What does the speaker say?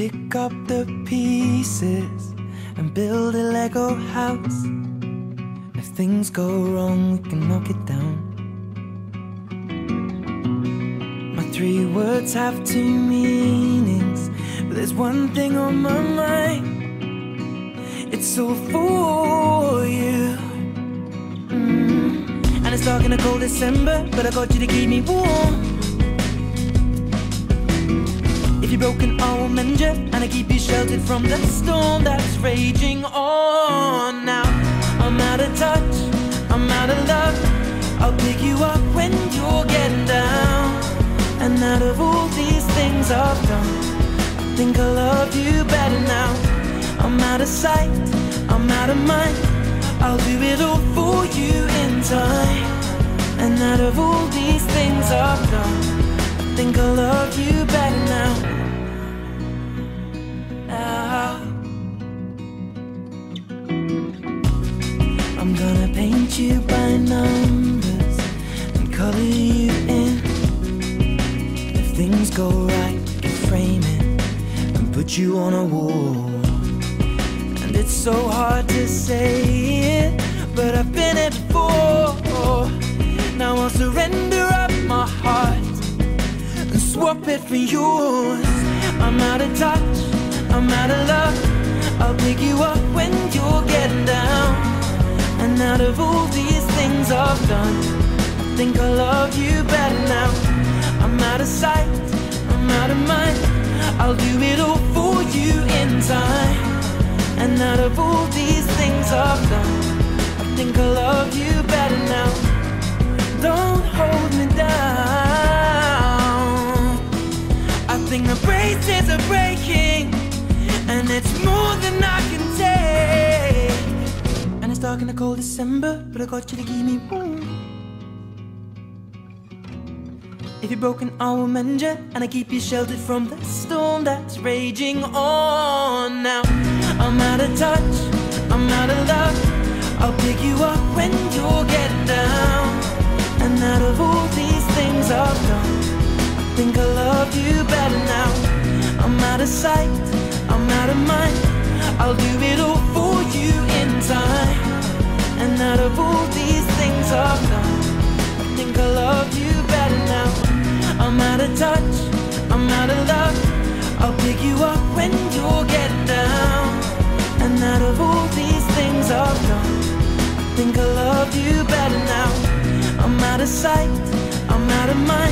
pick up the pieces and build a Lego house. If things go wrong, we can knock it down. My 3 words have 2 meanings, but there's one thing on my mind. It's all for you. And it's dark in a cold December, but I got you to keep me warm. If you're broken, I will mend you, and I keep you sheltered from the storm that's raging on. Now I'm out of touch, I'm out of love. I'll pick you up when you're getting down. And out of all these things I've done, I think I love you better now. I'm out of sight, I'm out of mind. I'll do it all for you in time. And out of all these things I've done, I think I love you better now. I'm gonna paint you by numbers and color you in. If things go right, we can frame it and put you on a wall. And it's so hard to say it, but I've been it before. Now I'll surrender up my heart and swap it for yours. I'm out of touch, I'm out of love. I'll pick you up when you're getting down. And out of all these things I've done, I think I love you better now. I'm out of sight, I'm out of mind. I'll do it all for you in time. And out of all these things I've done, I think I love you better now. Don't hold me down. I think the braces are breaking, and it's more than I can take. And it's dark in a cold December, but I got you to keep me warm. If you're broken, I will mend you, and I keep you sheltered from the storm that's raging on. Now I'm out of touch, I'm out of love. I'll pick you up when you're getting down. And out of all these things I've done, I think I love you better now. I'm out of sight, I'm out of mind. I'll do it all for you in time. And out of all these things I've done, I think I love you better now. I'm out of touch, I'm out of love. I'll pick you up when you're getting down. And out of all these things I've done, I think I love you better now. I'm out of sight, I'm out of mind.